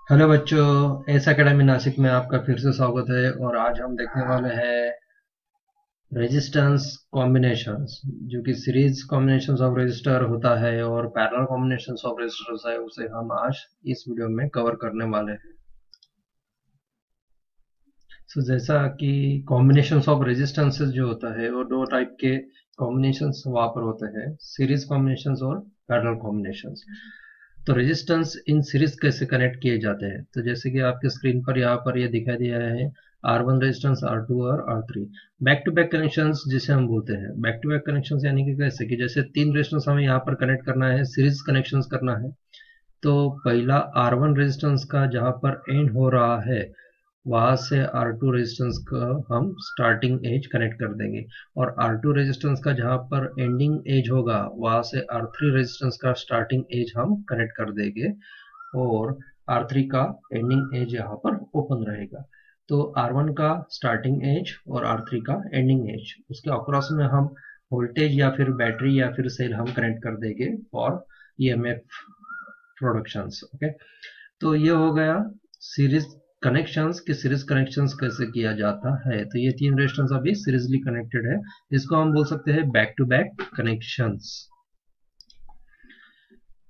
Hello बच्चों, S academy Nashik में आपका फिर से स्वागत है। और आज हम देखने वाले हैं रेजिस्टेंस कॉम्बिनेशंस, जो कि सीरीज कॉम्बिनेशंस ऑफ रेजिस्टर होता है और पैरेलल कॉम्बिनेशंस ऑफ रेजिस्टर्स है, उसे हम आज इस वीडियो में कवर करने वाले हैं। जैसा कि कॉम्बिनेशंस ऑफ रेजिस्टेंसेस जो होता है वो दो टाइप के कॉम्बिनेशंस वहां पर होते हैं, सीरीज कॉम्बिनेशंस और पैरेलल कॉम्बिनेशंस। तो रेजिस्टेंस इन सीरीज कैसे कनेक्ट किए जाते हैं, तो जैसे कि आपके स्क्रीन पर यहाँ पर ये दिखाई दिया है R1 रेजिस्टेंस, R2 और R3 back to back connections जिसे हम बोलते हैं। बैक टू बैक कनेक्शंस यानी कि कैसे कि जैसे तीन रेजिस्टेंस हमें यहाँ पर कनेक्ट करना है, सीरीज कनेक्शंस करना है। तो पहला R1 रेजिस्टेंस का जहां पर एंड हो रहा है वहां से R2 रेजिस्टेंस का हम स्टार्टिंग एज कनेक्ट कर देंगे, और R2 रेजिस्टेंस का जहां पर एंडिंग एज होगा वहां से R3 रेजिस्टेंस का स्टार्टिंग एज हम कनेक्ट कर देंगे, और R3 का एंडिंग एज यहाँ पर ओपन रहेगा। तो R1 का स्टार्टिंग एज और R3 का एंडिंग एज, उसके अक्रॉस में हम वोल्टेज या फिर बैटरी या फिर सेल हम कनेक्ट कर देंगे फॉर EMF प्रोडक्शंस। ओके, तो ये हो गया सीरीज कनेक्शंस कि सीरीज कनेक्शंस कैसे किया जाता है। तो ये तीन रेजिस्टेंस अभी सीरीजली कनेक्टेड है, इसको हम बोल सकते हैं बैक टू बैक कनेक्शंस।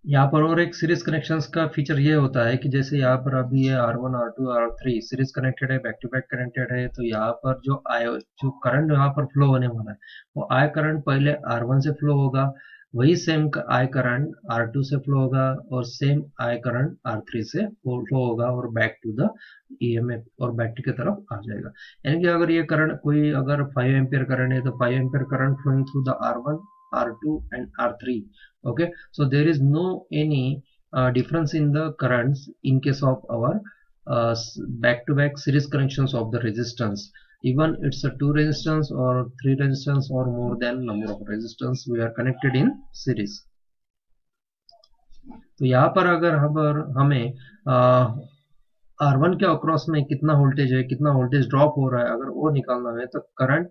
यहाँ पर और एक सीरीज कनेक्शंस का फीचर ये होता है कि जैसे यहाँ पर अभी ये R1 R2 R3 series connected है, बैक टू बैक कनेक्टेड है, तो यहाँ पर जो करंट यहाँ पर फ्लो होने वाला है वो आई करंट पहले R1 से फ्लो होगा, वही सेम आई करंट R2 से फ्लो होगा, और सेम आई करंट R3 से फ्लो होगा और बैक टू द EMF और बैटरी की तरफ आ जाएगा। यानी कि अगर ये करंट कोई अगर 5 एम्पियर करंट है तो 5 ampere current flowing through the R1 R2 and R3. Okay, so there is no any difference in the currents in case of our back-to-back series connections of the resistance. Even it's a two resistance or three resistance or more than number of resistance we are connected in series. तो यहाँ पर अगर हमें R1 के across में कितना voltage है, कितना वोल्टेज ड्रॉप हो रहा है, अगर वो निकालना है तो current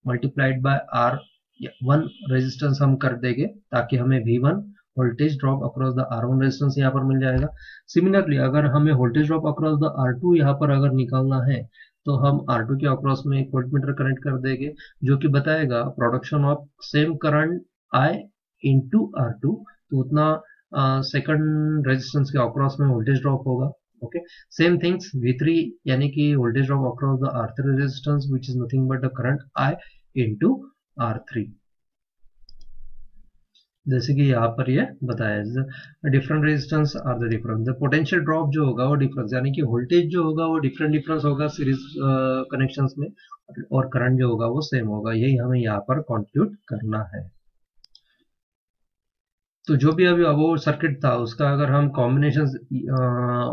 multiplied by R1 resistance हम कर देंगे, ताकि हमें V1 voltage drop across the R1 resistance यहाँ पर मिल जाएगा। सिमिलरली अगर हमें voltage drop across the R2 यहाँ पर अगर निकालना है तो हम R2 के अक्रॉस में एक वोल्टमीटर कनेक्ट कर देंगे, जो कि बताएगा production of same current I into R2, तो उतना सेकंड रेजिस्टेंस के अक्रॉस में वोल्टेज ड्रॉप होगा। ओके, सेम थिंग्स V3 यानी कि voltage drop across the R3 resistance which is nothing but the current I into R3, जैसे कि यहाँ पर ये बताया different resistance R the difference, the potential drop जो होगा वो डिफरेंस, यानी कि वोल्टेज जो होगा वो डिफरेंट डिफरेंस होगा सीरीज कनेक्शंस में, और करंट जो होगा वो सेम होगा। यही हमें यहाँ पर कंप्यूट करना है। तो जो भी अभी वो सर्किट था उसका अगर हम कॉम्बिनेशन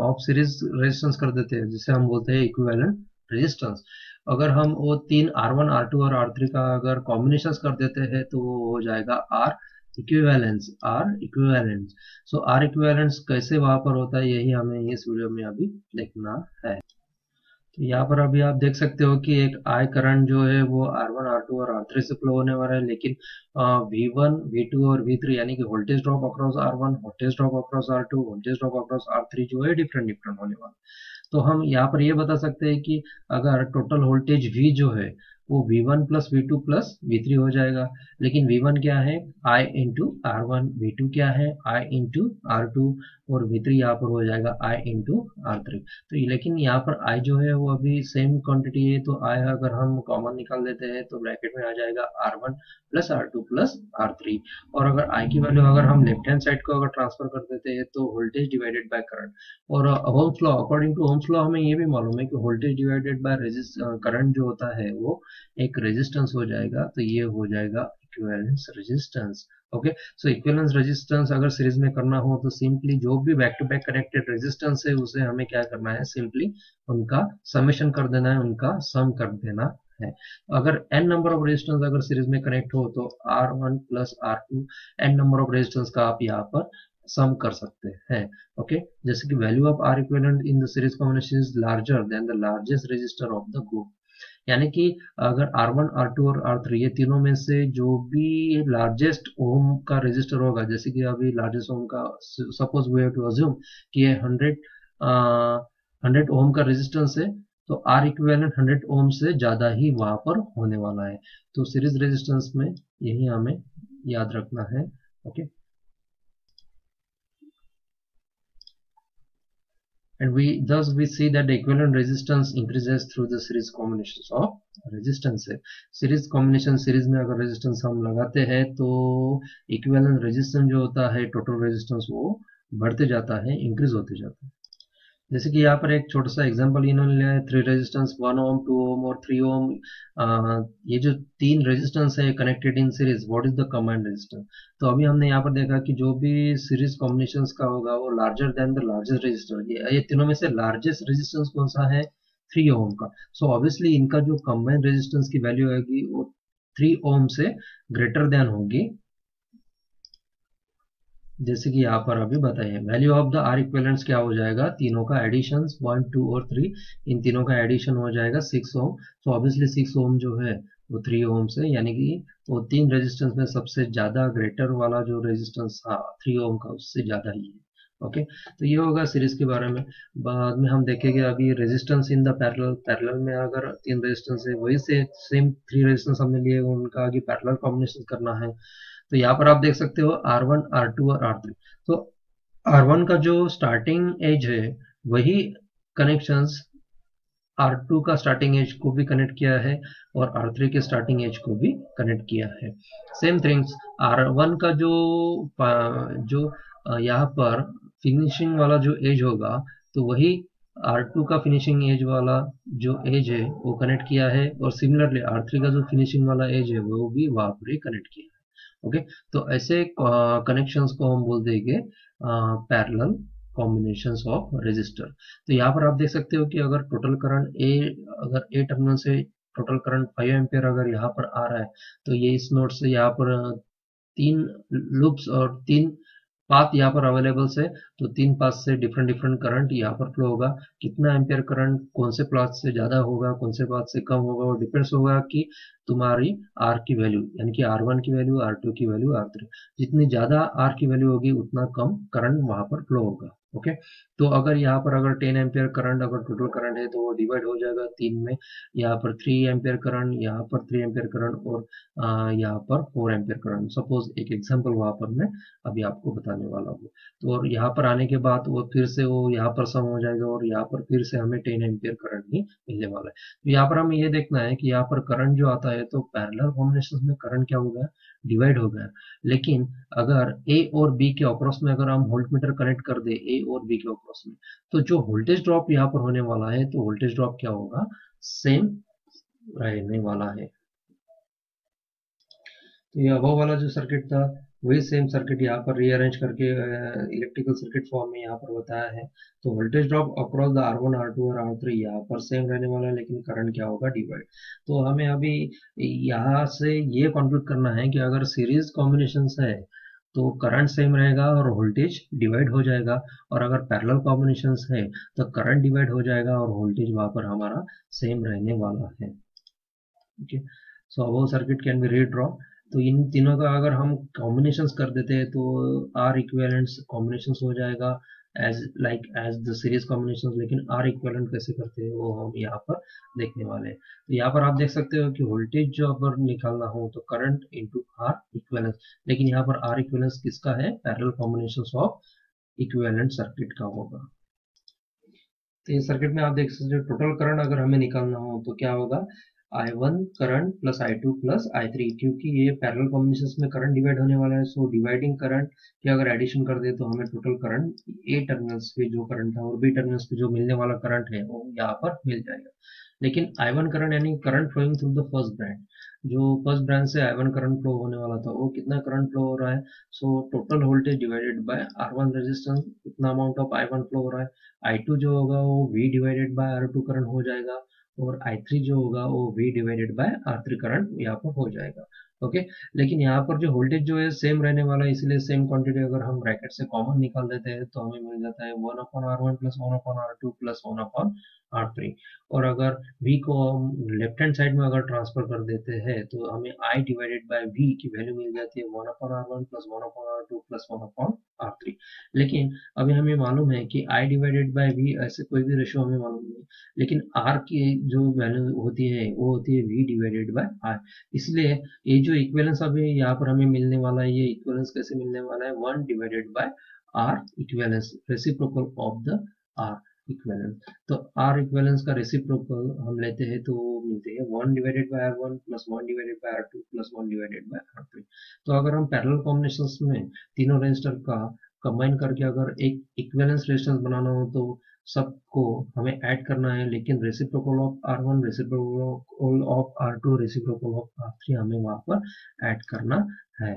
ऑफ सीरीज रेजिस्टेंस कर देते हैं, जिसे हम बोलते हैं इक्विवेलेंट रेजिस्टेंस, अगर हम वो तीन R1 R2 और R3 का अगर कॉम्बिनेशन कर देते हैं तो वो हो जाएगा R इक्विवेलेंस। सो R इक्विवेलेंस कैसे वहां पर होता है यही हमें इस वीडियो में अभी देखना है। तो यहाँ पर अभी आप देख सकते हो कि एक आई करंट जो है वो R1 R2 और R3 से फ्लो होने वाला है, लेकिन V1 V2 और V3 यानी कि voltage drop across R1, voltage drop across R2, voltage drop across R3 जो है डिफरेंट डिफरेंट होने वाला है। तो हम यहाँ पर ये बता सकते हैं कि अगर टोटल वोल्टेज V जो है वो V1 plus V2 plus V3 हो जाएगा, लेकिन V1 क्या है I इंटू R1, V2 क्या है I इंटू R2, और V3 यहाँ पर हो जाएगा I इंटू R3। तो लेकिन यहाँ पर I जो है वो अभी सेम क्वांटिटी है, तो I अगर हम कॉमन निकाल देते हैं तो ब्रैकेट में आ जाएगा R1 plus R2 plus R3, और अगर I की वैल्यू अगर हम लेफ्ट हैंड साइड को अगर ट्रांसफर कर देते हैं तो वोल्टेज डिवाइडेड बाय करंट, और Ohm's law, according to Ohm's law हमें ये भी मालूम है कि वोल्टेज डिवाइडेड बाय करंट जो होता है वो एक रेजिस्टेंस हो जाएगा, तो ये हो जाएगा equivalence resistance. Okay, so equivalence resistance अगर सीरीज में करना हो तो सिंपली जो भी back to back connected resistance है उसे हमें क्या करना है, सिंपली उनका समेशन कर देना है, उनका सम कर देना है। अगर n नंबर ऑफ रेजिस्टेंस अगर सीरीज में कनेक्ट हो तो R1 plus R2 n number of resistance का आप यहाँ पर सम कर सकते हैं। ओके, जैसे कि value of R equivalent in the series combination is larger than the largest resistor of the group, यानी कि अगर R1 R2 और R3 ये तीनों में से जो भी लार्जेस्ट ओम का रेजिस्टर होगा, जैसे कि अभी लार्जेस्ट ओम का suppose we have to assume कि ये 100 100 ओम का रेजिस्टेंस है, तो आर इक्विवेलेंट 100 ओम से ज्यादा ही वहां पर होने वाला है। तो सीरीज रेजिस्टेंस में यही हमें याद रखना है। Okay, and we see that the equivalent resistance increases through the series combinations of resistance है। सीरीज कॉम्बिनेशन, सीरीज में अगर रेजिस्टेंस हम लगाते हैं तो इक्विवेलेंट रेजिस्टेंस जो होता है, टोटल रेजिस्टेंस, वो बढ़ते जाता है, इंक्रीज होते जाता है। जैसे कि यहाँ पर एक छोटा सा एग्जांपल इन्होंने लिया है, 3 रेजिस्टेंस 1 ओम, 2 ओम और 3 ओम। ये जो 3 रेजिस्टेंस है connected in series, what is the command resistance. तो अभी हमने यहाँ पर देखा कि जो भी सीरीज कॉम्बिनेशंस का होगा वो larger than the largest resistance, ये तीनों में से लार्जेस्ट रेजिस्टेंस कौन सा है, 3 ओम का। सो ऑब्वियसली इनका जो कंबाइंड रेजिस्टेंस की वैल्यू आएगी वो 3 ओम से ग्रेटर देन होगी, जैसे कि यहाँ पर अभी बताइए। Value of the R equivalents क्या हो जाएगा, तीनों का एडिशन 1, 2 और 3, इन तीनों का एडिशन हो जाएगा 6 ओम। तो ऑब्वियसली 6 ओम जो है वो 3 ओम से, यानी कि वो तीन रेजिस्टेंस में सबसे ज्यादा ग्रेटर वाला जो रेजिस्टेंस था 3 ओम का, उससे ज्यादा ही है। ओके, तो ये होगा सीरीज के बारे में। बाद में हम देखेंगे अभी resistance in the parallel. Parallel में अगर तीन रेजिस्टेंस है, वही से सेम 3 रेजिस्टेंस हमने लिए, उनका आगे पैरेलल कॉम्बिनेशन करना है। तो यहाँ पर आप देख सकते हो R1, R2 और R3। तो R1 का जो स्टार्टिंग एज है वही कनेक्शंस R2 का स्टार्टिंग एज को भी कनेक्ट किया है और R3 के स्टार्टिंग एज को भी कनेक्ट किया है। सेम थिंग्स, R1 का जो यहाँ पर फिनिशिंग वाला जो एज होगा, तो वही R2 का फिनिशिंग एज वाला जो एज है वो कनेक्ट किया है, और सिमिलरली R3 का जो फिनिशिंग वाला एज है वो भी वहां पर ही कनेक्ट किया है। ओके, तो ऐसे कनेक्शंस को हम बोल देंगे पैरेलल कॉम्बिनेशंस ऑफ रेजिस्टर। तो यहाँ पर आप देख सकते हो कि अगर टोटल करंट ए, अगर ए टर्मिनल से टोटल करंट 5 एम्पियर अगर यहाँ पर आ रहा है, तो ये इस नोड से यहाँ पर 3 लूप्स और 3 पाथ यहाँ पर अवेलेबल्स है, तो 3 पाथ से डिफरेंट डिफरेंट करंट यहाँ पर फ्लो होगा। कितना एम्पियर करंट कौन से पाथ से ज्यादा होगा, कौन से पाथ से कम होगा, वो डिपेंड्स होगा कि तुम्हारी आर की वैल्यू, यानी कि R1 की वैल्यू, R2 की वैल्यू, R3, जितनी ज्यादा आर की वैल्यू होगी उतना कम करंट वहां पर फ्लो होगा। ओके, तो अगर यहाँ पर अगर 10 एम्पियर करंट अगर टोटल करंट है तो वो डिवाइड हो जाएगा 3 में। यहाँ पर 3 एम्पियर करंट, यहाँ पर 3 एम्पियर करंट और यहाँ पर 4 एम्पियर करंट। सपोज एक एग्जांपल वहां पर मैं अभी आपको बताने वाला हूँ। तो और यहाँ पर आने के बाद वो फिर से वो यहाँ पर सम हो जाएगा और यहाँ पर फिर से हमें 10 एम्पियर करंट ही मिलने वाला है। तो यहाँ पर हमें ये देखना है कि यहाँ पर करंट जो आता है, तो पैरेलल कॉम्बिनेशन में करंट क्या हो गया, डिवाइड हो गया। लेकिन अगर ए और बी के अक्रॉस में अगर हम वोल्टमीटर कनेक्ट कर दे ए और बी के अक्रॉस में, तो जो वोल्टेज ड्रॉप यहाँ पर होने वाला है, तो वोल्टेज ड्रॉप क्या होगा, सेम रहने वाला है। तो ये अबव वाला जो सर्किट था वही सेम सर्किट यहाँ पर रीअरेंज करके इलेक्ट्रिकल सर्किट फॉर्म में यहाँ पर बताया है। तो voltage drop across the R1, R2 और R3 यहाँ पर सेम रहने वाला है, लेकिन करंट क्या होगा, डिवाइड। तो हमें अभी यहाँ से ये कंक्लूड करना है कि अगर सीरीज कॉम्बिनेशन है तो करंट सेम रहेगा और वोल्टेज डिवाइड हो जाएगा, और अगर पैरेलल कॉम्बिनेशन है तो करंट डिवाइड हो जाएगा और वोल्टेज वहां पर हमारा सेम रहने वाला है। Okay, so above circuit can be redraw. तो इन तीनों का अगर हम कॉम्बिनेशंस कर देते हैं तो आर इक्विवेलेंट्स कॉम्बिनेशंस हो जाएगा एज द सीरीज कॉम्बिनेशंस। लेकिन आर इक्विवेलेंट कैसे करते हैं वो हम यहाँ पर देखने वाले हैं। तो यहाँ पर आप देख सकते हो कि वोल्टेज जो अगर निकालना हो तो करंट इंटू आर इक्विवेलेंस, लेकिन यहाँ पर आर इक्विवेलेंस किसका है, parallel combinations of equivalent circuit का होगा। तो ये सर्किट में आप देख सकते हो टोटल करंट अगर हमें निकालना हो तो क्या होगा, I1 current plus I2 plus I3, क्योंकि ये पैरेलल कॉम्बिनेशन में करंट डिवाइड होने वाला है। सो डिवाइडिंग करंट की अगर एडिशन कर दे तो हमें टोटल करंट ए टर्मिनल्स पे जो करंट था और बी टर्मिनल्स पे जो मिलने वाला करंट है वो यहाँ पर मिल जाएगा। लेकिन I1 करंट यानी current flowing through the first branch, जो फर्स्ट ब्रांच से I1 करंट फ्लो होने वाला था, वो कितना करंट फ्लो हो रहा है, so total voltage divided bye R1 resistance, इतना अमाउंट ऑफ I1 फ्लो हो रहा है। I2 जो होगा वो V divided by R2 current हो जाएगा, और I3 जो होगा वो V divided by R3 current यहाँ पर हो जाएगा। ओके, लेकिन यहाँ पर जो वोल्टेज जो है सेम रहने वाला है, इसलिए सेम क्वांटिटी अगर हम ब्रैकेट से कॉमन निकाल देते हैं तो हमें मिल जाता है 1/R1 plus 1/R2 plus 1/R3 R3। और अगर V को हम लेफ्ट हैंड साइड में अगर ट्रांसफर कर देते हैं तो हमें I डिवाइडेड बाय V की वैल्यू मिल जाती है 1/R1 plus 1/R2 plus 1/R3। लेकिन अभी हमें मालूम है कि I डिवाइडेड बाय V ऐसे कोई भी रेशियो हमें मालूम नहीं, लेकिन R की जो वैल्यू होती है वो होती है V डिवाइडेड बाय R। इसलिए ये जो इक्विवेलेंस अभी यहाँ पर हमें मिलने वाला है, ये इक्विवेलेंस कैसे मिलने वाला है, 1 divided by R equivalence, reciprocal of the R equivalence. तो R इक्विवेलेंस का रेसिप्रोकल हम लेते हैं तो मिलते हैं 1 divided by R1 plus 1 divided by R2 plus 1 divided by R3। तो अगर हम पैरेलल कॉम्बिनेशंस में तीनों रेजिस्टर का कंबाइन करके अगर एक इक्विवेलेंस रेजिस्टेंस बनाना हो तो सबको हमें ऐड करना है, लेकिन reciprocal of R1, reciprocal of R2, reciprocal of R3 हमें वहां पर ऐड करना है।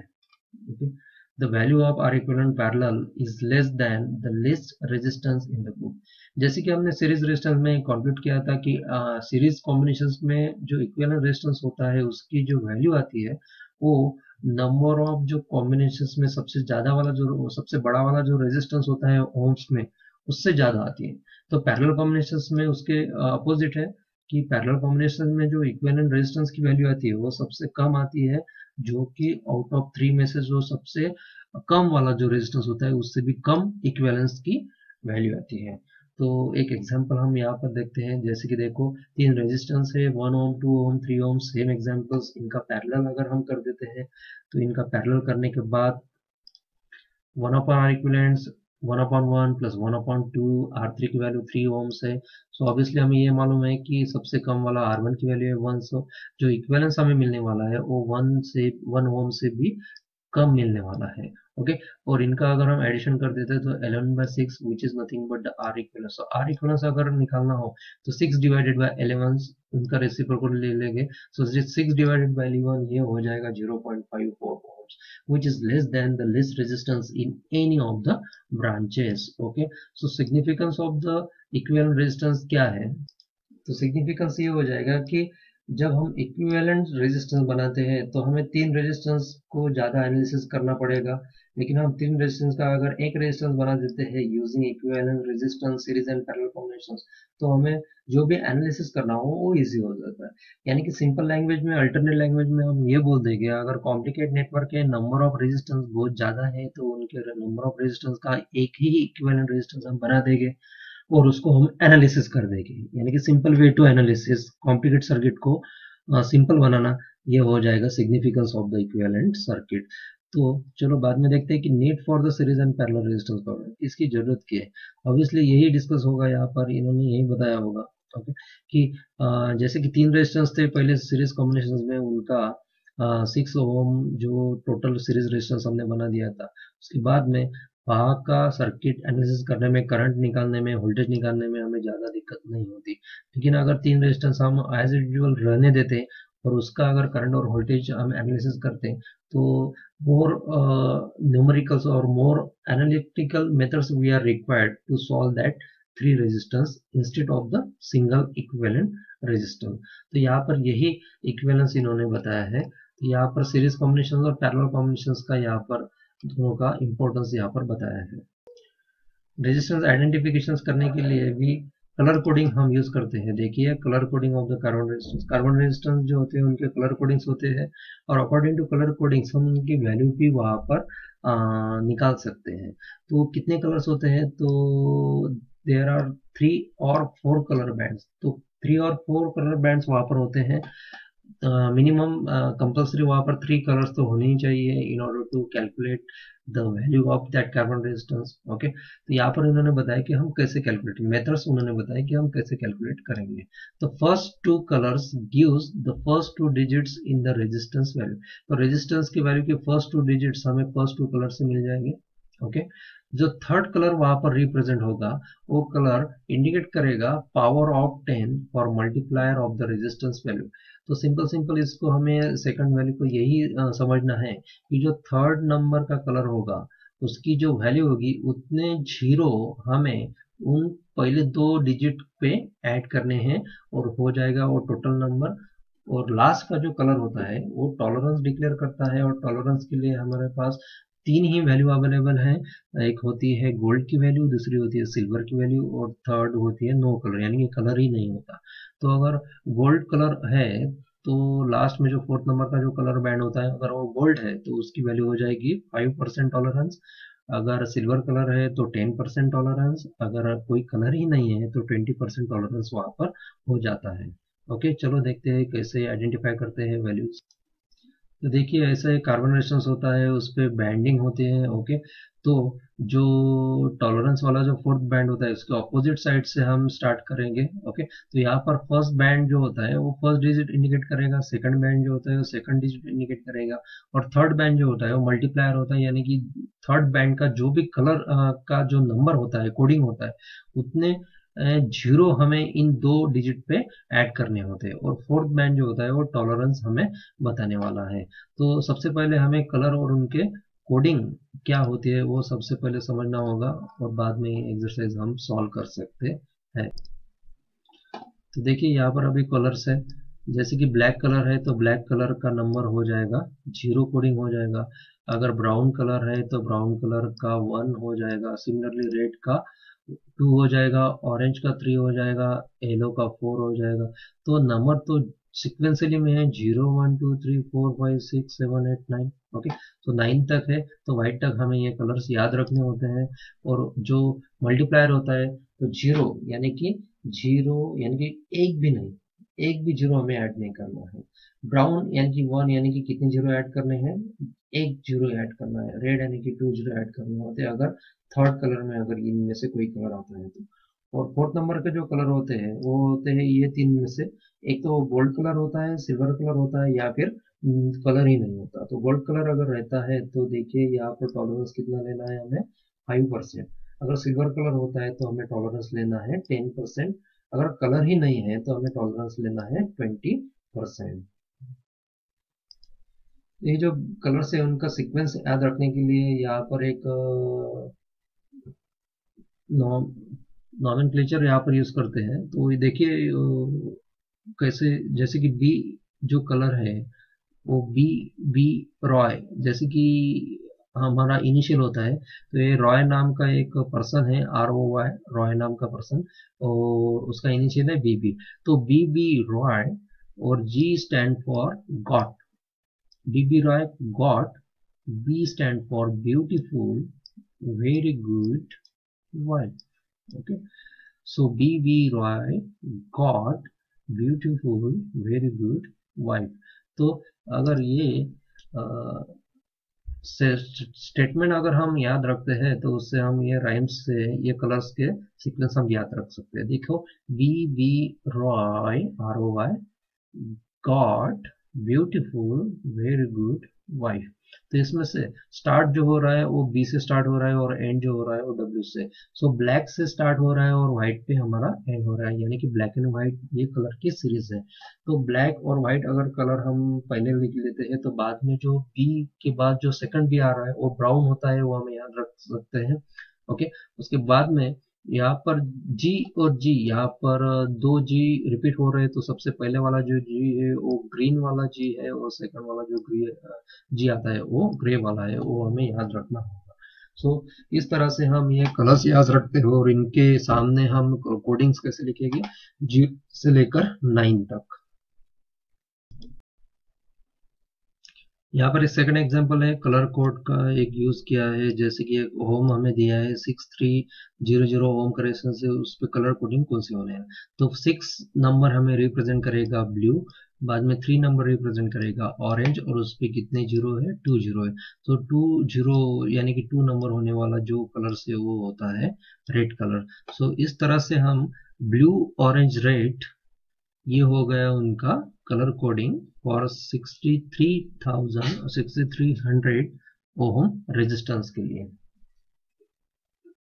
Okay. The value of R equivalent parallel is less than the least resistance in the group। जैसे कि हमने सीरीज रेजिस्टेंस में कंप्यूट किया था कि सीरीज कॉम्बिनेशंस में जो इक्विवेलेंट रेजिस्टेंस होता है उसकी जो वैल्यू आती है वो नंबर ऑफ जो कॉम्बिनेशंस में सबसे ज्यादा वाला जो सबसे बड़ा वाला जो रेजिस्टेंस होता है ओम्स में उससे ज्यादा आती है। तो पैरेलल कॉम्बिनेशंस में उसके अपोजिट है कि पैरेलल कॉम्बिनेशन में जो इक्विवेलेंट रेजिस्टेंस की वैल्यू आती है वो सबसे कम आती है, जो कि आउट ऑफ 3 में से जो सबसे कम वाला जो रेजिस्टेंस होता है उससे भी कम इक्विवेलेंस की वैल्यू आती है। तो एक एग्जांपल हम यहाँ पर देखते हैं, जैसे कि देखो 3 रेजिस्टेंस है, 1 ओम, 2 ओम, 3 ओम, सेम एग्जांपल्स। इनका पैरेलल अगर हम कर देते हैं तो इनका पैरेलल करने के बाद 1 upon R equivalents 1/1 plus 1/2, R3 की वैल्यू 3 ओम्स है। सो ऑब्वियसली हमें ये मालूम है कि सबसे कम वाला R1 की वैल्यू है 1। सो जो इक्विवेलेंस हमें मिलने वाला है वो 1 ओम से भी कम मिलने वाला है। ओके, और इनका अगर हम एडिशन कर देते हैं तो 11/6 which is nothing but the R equivalence. So R equivalence अगर निकालना हो तो 6 डिवाइडेड बाय 11 उनका रेसिप्रोकल ले लेंगे। सो 6 डिवाइडेड बाय 11 ये हो जाएगा 0.54 ohms which is less than the least resistance in any of the branches। okay, so significance of the equivalent resistance क्या है, तो सिग्निफिकेंस ये हो जाएगा कि जब हम इक्विवेलेंट रेजिस्टेंस बनाते हैं तो हमें 3 रेजिस्टेंस को ज्यादा एनालिसिस करना पड़ेगा, लेकिन हम 3 रेजिस्टेंस का अगर एक रेजिस्टेंस बना देते हैं using equivalent resistance series and parallel combinations, तो हमें जो भी एनालिसिस करना हो वो इजी हो जाता है। यानी कि सिंपल लैंग्वेज में, अल्टरनेट लैंग्वेज में हम ये बोल देंगे अगर कॉम्प्लिकेट नेटवर्क के नंबर ऑफ रेजिस्टेंस बहुत ज्यादा है तो उनके नंबर ऑफ रेजिस्टेंस का एक ही इक्विवेलेंट रेजिस्टेंस हम बना देंगे और उसको हम एनालिसिस कर देंगे। यानी कि simple way to analysis complicate circuit को सिंपल बनाना, ये हो जाएगा significance of the equivalent circuit. तो चलो बाद में देखते हैं कि need for the series and parallel resistance power इसकी जरूरत क्या है। ऑब्वियसली यही डिस्कस होगा यहाँ पर, इन्होंने यही बताया होगा। ओके, कि जैसे कि 3 रेजिस्टेंस थे पहले सीरीज कॉम्बिनेशन में, उनका 6 ओम जो टोटल सीरीज रेजिस्टेंस हमने बना दिया था, उसके बाद में वहाँ का सर्किट एनालिसिस करने में, करंट निकालने में, वोल्टेज निकालने में हमें ज़्यादा दिक्कत नहीं होती। लेकिन अगर 3 रेजिस्टेंस हम एज यूजुअल रहने देते और उसका अगर करंट और वोल्टेज हम एनालिसिस करते तो मोर न्यूमेरिकल्स और more analytical methods we are required to solve that 3 resistance instead of the single equivalent resistance. तो यहाँ पर यही इक्विवेलेंस इन्होंने बताया है। तो यहाँ पर सीरीज कॉम्बिनेशन और पैरेलल कॉम्बिनेशन का यहाँ पर दोनों का इंपॉर्टेंस यहाँ पर बताया है। रेजिस्टेंस आइडेंटिफिकेशन करने के लिए भी कलर कोडिंग हम यूज करते हैं। देखिए colour coding of the carbon resistance, carbon resistance जो होते हैं उनके कलर कोडिंग्स होते हैं और अकॉर्डिंग टू कलर कोडिंग्स हम उनकी वैल्यू भी वहां पर निकाल सकते हैं। तो कितने कलर्स होते हैं, तो देयर आर 3 और 4 कलर बैंड्स। तो 3 और 4 कलर बैंड्स वहां पर होते हैं। मिनिमम कंपल्सरी वहां पर 3 कलर्स तो होने ही चाहिए in order to calculate the value of that carbon resistance. Okay, तो यहाँ पर उन्होंने बताया कि हम कैसे कैलकुलेट, मेथड्स उन्होंने बताया कि हम कैसे कैलकुलेट करेंगे। तो first 2 colours gives the first 2 digits in the resistance value. तो रेजिस्टेंस की वैल्यू के फर्स्ट 2 डिजिट्स हमें फर्स्ट 2 कलर से मिल जाएंगे। ओके, जो थर्ड कलर वहां पर रिप्रेजेंट होगा वो कलर इंडिकेट करेगा power of 10 for multiplier of the resistance value. तो सिंपल इसको हमें सेकंड वैल्यू को यही समझना है कि जो थर्ड नंबर का कलर होगा उसकी जो वैल्यू होगी उतने जीरो हमें उन पहले 2 डिजिट पे ऐड करने हैं और हो जाएगा वो टोटल नंबर। और लास्ट का जो कलर होता है वो टॉलरेंस डिक्लेयर करता है और टॉलरेंस के लिए हमारे पास तीन ही वैल्यू अवेलेबल है। एक होती है गोल्ड की वैल्यू, दूसरी होती है सिल्वर की वैल्यू, और थर्ड होती है नो कलर, यानी कि कलर ही नहीं होता। तो अगर गोल्ड कलर है तो लास्ट में जो फोर्थ नंबर का जो कलर बैंड होता है, अगर वो गोल्ड है तो उसकी वैल्यू हो जाएगी 5% टॉलरेंस। अगर सिल्वर कलर है तो 10% टॉलरेंस, अगर कोई कलर ही नहीं है तो 20% टॉलरेंस वहां पर हो जाता है। ओके, चलो देखते हैं कैसे आइडेंटिफाई करते हैं वैल्यूज। तो देखिए ऐसा एक कार्बन रेजिस्टेंस होता है, उस पे बैंडिंग होती है। ओके, तो जो टॉलरेंस वाला जो फोर्थ बैंड होता है उसके ऑपोजिट साइड से हम स्टार्ट करेंगे। ओके, तो यहाँ पर फर्स्ट बैंड जो होता है वो फर्स्ट डिजिट इंडिकेट करेगा, सेकंड बैंड जो होता है वो सेकंड डिजिट इंडिकेट करेगा, और थर्ड बैंड जो होता है वो मल्टीप्लायर होता है, यानी कि थर्ड बैंड का जो भी कलर का जो नंबर होता है, कोडिंग होता है, उतने जीरो हमें इन दो डिजिट पे ऐड करने होते हैं, और फोर्थ बैंड जो होता है वो टॉलरेंस हमें बताने वाला है। तो सबसे पहले हमें कलर और उनके कोडिंग क्या होती है वो सबसे पहले समझना होगा, और बाद में एक्सरसाइज हम सॉल्व कर सकते हैं। तो देखिए यहाँ पर अभी कलर्स है, जैसे कि ब्लैक कलर है तो ब्लैक कलर का नंबर हो जाएगा जीरो, कोडिंग हो जाएगा। अगर ब्राउन कलर है तो ब्राउन कलर का 1 हो जाएगा। सिमिलरली रेड का 2 हो जाएगा, ऑरेंज का 3 हो जाएगा, येलो का 4 हो जाएगा। तो नंबर तो सिक्वेंसली में है 0 1 2 3 4 5 6 7 8 9। ओके, तो 9 तक है, तो वाइट तक हमें ये कलर्स याद रखने होते हैं। और जो मल्टीप्लायर होता है तो जीरो, यानी कि जीरो यानी कि एक भी नहीं, एक भी जीरो हमें ऐड नहीं करना है। ब्राउन यानी कि 1, यानी कि कितने जीरो ऐड करने हैं, एक जीरो ऐड करना है। रेड यानी कि 2 जीरो ऐड करने होते हैं अगर थर्ड कलर में, अगर इनमें से कोई कलर आता है तो। और फोर्थ नंबर के जो कलर होते हैं वो होते हैं ये तीन में से, एक तो गोल्ड कलर होता है, सिल्वर कलर होता है, या फिर कलर ही नहीं होता। तो गोल्ड कलर अगर रहता है तो देखिए यहाँ पर टॉलरेंस कितना लेना है हमें, 5%। अगर सिल्वर कलर होता है तो हमें टॉलरेंस लेना है 10%। अगर कलर ही नहीं है तो हमें टॉलरेंस लेना है 20%। ये जो कलर्स है उनका सीक्वेंस याद रखने के लिए यहाँ पर एक नॉमेनक्लेचर यहाँ पर यूज करते हैं। तो ये देखिए कैसे, जैसे कि बी जो कलर है वो बी बी रॉय, जैसे कि हमारा इनिशियल होता है, तो ये रॉय नाम का एक पर्सन है, ROY, रॉय नाम का पर्सन, और उसका इनिशियल है BB। तो BB रॉय, और G stand for got, BB Roy got, B stand for beautiful, very good, wife. Okay, so BB Roy got beautiful very good wife। तो अगर ये स्टेटमेंट अगर हम याद रखते हैं तो उससे हम ये राइम्स से ये कलर्स के सीक्वेंस हम याद रख सकते हैं। देखो, BB Roy ROY got beautiful very good wife. तो इसमें से स्टार्ट जो हो रहा है वो बी से स्टार्ट हो रहा है, और एंड जो हो रहा है वो डब्ल्यू से। सो ब्लैक से स्टार्ट हो रहा है और व्हाइट पे हमारा एंड हो रहा है, यानी कि ब्लैक एंड व्हाइट ये कलर की सीरीज है। तो ब्लैक और व्हाइट अगर कलर हम पहले लिख लेते हैं तो बाद में जो बी के बाद जो सेकंड बी आ रहा है वो ब्राउन होता है, वो हमें याद रख सकते हैं। ओके, उसके बाद में यहाँ पर जी और जी, यहाँ पर दो जी रिपीट हो रहे हैं, तो सबसे पहले वाला जो जी है वो ग्रीन वाला जी है, और सेकंड वाला जो जी आता है वो ग्रे वाला है, वो हमें याद रखना होगा। सो इस तरह से हम ये कलर्स याद रखते हो, और इनके सामने हम कोडिंग्स कैसे लिखेंगे, जी से लेकर 9 तक। यहाँ पर एक सेकंड एग्जांपल है, कलर कोड का एक यूज किया है। जैसे कि एक ओम हमें दिया है 6300 ओम करेक्शन से उस पर कलर कोडिंग कौन से होने हैं। तो 6 नंबर हमें रिप्रेजेंट करेगा ब्लू, बाद में 3 नंबर रिप्रेजेंट करेगा ऑरेंज, और उस पर कितने जीरो है, 2 जीरो है। तो 2 जीरो यानी कि 2 नंबर होने वाला जो कलर से वो होता है रेड कलर। सो इस तरह से हम ब्लू ऑरेंज रेड, ये हो गया उनका colour coding for 63,000 6300 ohm resistance के लिए।